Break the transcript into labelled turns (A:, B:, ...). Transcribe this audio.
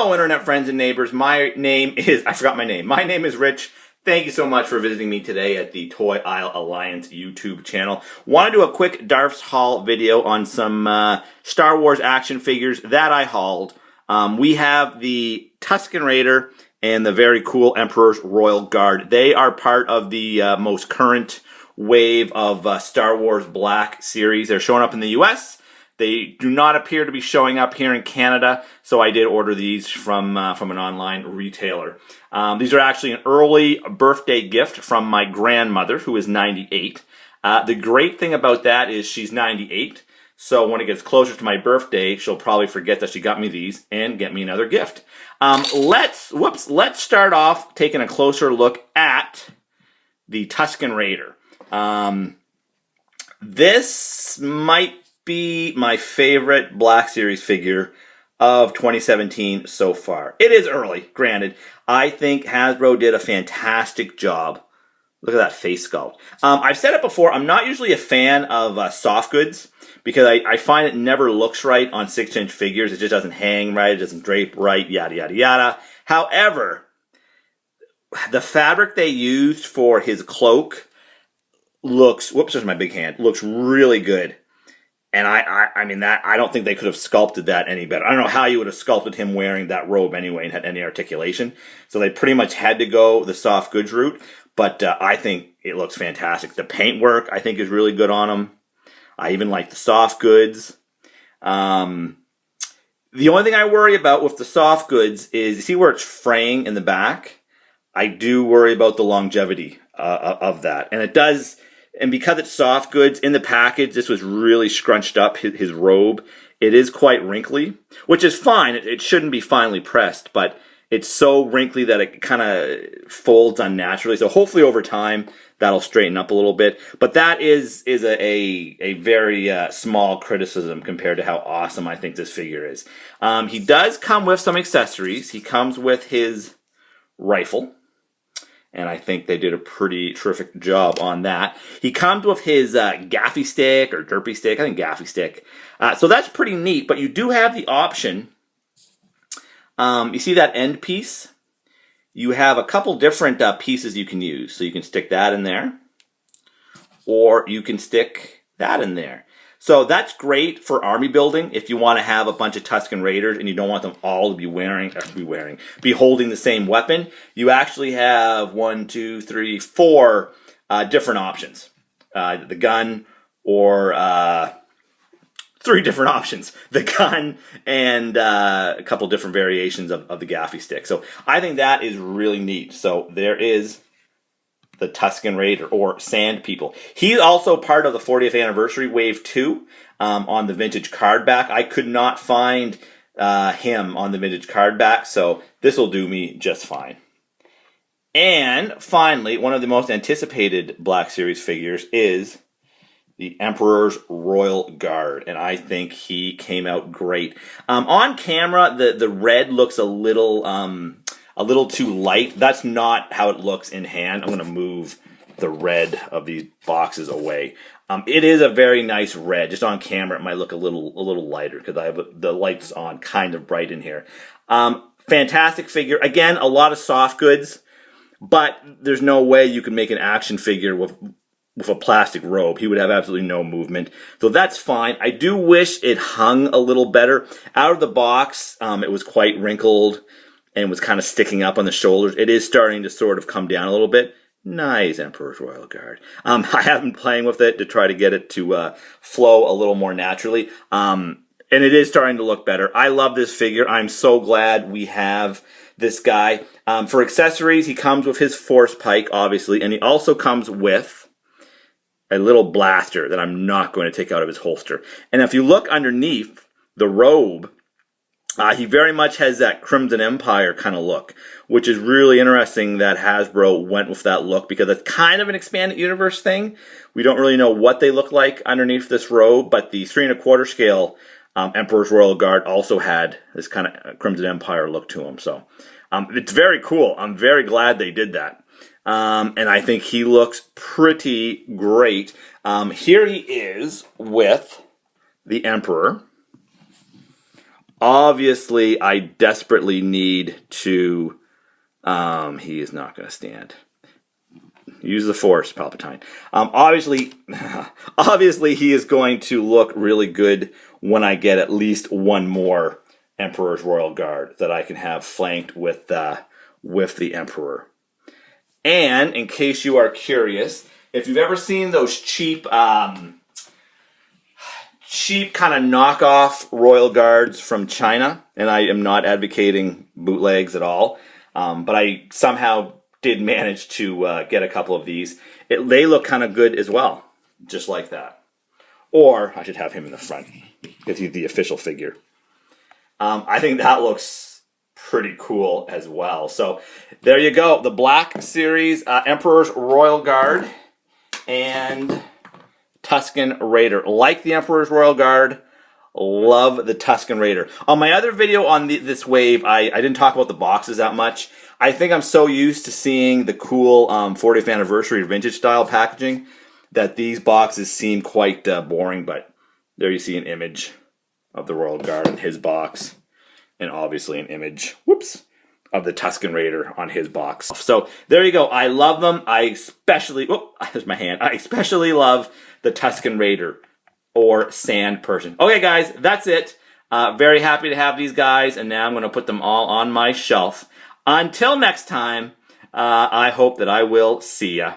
A: Hello, internet friends and neighbors. I forgot my name. My name is Rich. Thank you so much for visiting me today at the Toy Aisle Alliance YouTube channel. Want to do a quick Darth's haul video on some Star Wars action figures that I hauled. We have the Tusken Raider and the very cool Emperor's Royal Guard. They are part of the most current wave of Star Wars Black series. They're showing up in the US. They do not appear to be showing up here in Canada, so I did order these from an online retailer. These are actually an early birthday gift from my grandmother, who is 98. The great thing about that is she's 98, so when it gets closer to my birthday, she'll probably forget that she got me these and get me another gift. Let's start off taking a closer look at the Tusken Raider. This might be my favorite Black Series figure of 2017 so far. It is early, granted. I think Hasbro did a fantastic job. Look at that face sculpt. I've said it before, I'm not usually a fan of soft goods because I find it never looks right on 6-inch figures. It just doesn't hang right, it doesn't drape right, yada, yada, yada. However, the fabric they used for his cloak looks, whoops, there's my big hand, looks really good. And I mean, I don't think they could have sculpted that any better. I don't know how you would have sculpted him wearing that robe anyway and had any articulation. So they pretty much had to go the soft goods route. But I think it looks fantastic. The paintwork, I think, is really good on him. I even like the soft goods. The only thing I worry about with the soft goods is, you see where it's fraying in the back? I do worry about the longevity of that. And it does... And because it's soft goods, in the package, this was really scrunched up, his robe. It is quite wrinkly, which is fine. It shouldn't be finely pressed, but it's so wrinkly that it kind of folds unnaturally. So hopefully over time, that'll straighten up a little bit. But that is a very small criticism compared to how awesome I think this figure is. He does come with some accessories. He comes with his rifle. And I think they did a pretty terrific job on that. He comes with his gaffy stick or derpy stick. I think gaffy stick. So that's pretty neat. But you do have the option. You see that end piece? You have a couple different pieces you can use. So you can stick that in there. Or you can stick that in there. So that's great for army building if you want to have a bunch of Tusken Raiders and you don't want them all to be holding the same weapon. You actually have 4 different options. The gun or 3 different options. The gun and a couple different variations of the gaffy stick. So I think that is really neat. So there is the Tusken Raider, or Sand People. He's also part of the 40th Anniversary Wave 2 on the vintage card back. I could not find him on the vintage card back, so this will do me just fine. And finally, one of the most anticipated Black Series figures is the Emperor's Royal Guard, and I think he came out great. On camera, the red looks a little too light. That's not how it looks in hand. I'm going to move the red of these boxes away. It is a very nice red. Just on camera, it might look a little lighter because I have the lights on kind of bright in here. Fantastic figure. Again, a lot of soft goods, but there's no way you can make an action figure with a plastic robe. He would have absolutely no movement. So that's fine. I do wish it hung a little better. Out of the box, it was quite wrinkled and was kind of sticking up on the shoulders. It is starting to sort of come down a little bit. Nice, Emperor's Royal Guard. I have been playing with it to try to get it to flow a little more naturally. And it is starting to look better. I love this figure. I'm so glad we have this guy. For accessories, he comes with his force pike, obviously, and he also comes with a little blaster that I'm not going to take out of his holster. And if you look underneath the robe, he very much has that Crimson Empire kind of look, which is really interesting that Hasbro went with that look because it's kind of an expanded universe thing. We don't really know what they look like underneath this robe, but the 3 1/4 scale Emperor's Royal Guard also had this kind of Crimson Empire look to him. So it's very cool. I'm very glad they did that. And I think he looks pretty great. Here he is with the Emperor. Obviously, I desperately need to... he is not going to stand. Use the Force, Palpatine. Obviously, obviously, he is going to look really good when I get at least one more Emperor's Royal Guard that I can have flanked with the Emperor. And in case you are curious, if you've ever seen those cheap kind of knockoff Royal Guards from China, and I am not advocating bootlegs at all, but I somehow did manage to get a couple of these. They look kind of good as well, just like that. Or I should have him in the front because he's the official figure. I think that looks pretty cool as well. So there you go. The Black Series Emperor's Royal Guard and Tusken Raider. Like the Emperor's Royal Guard, love the Tusken Raider. On my other video on this wave, I didn't talk about the boxes that much. I think I'm so used to seeing the cool 40th anniversary vintage style packaging that these boxes seem quite boring, but there you see an image of the Royal Guard in his box, and obviously an image, of the Tusken Raider on his box. So there you go. I love them. I especially, there's my hand. I especially love the Tusken Raider or Sand Person. Okay, guys, that's it. Very happy to have these guys, and now I'm going to put them all on my shelf. Until next time, I hope that I will see ya.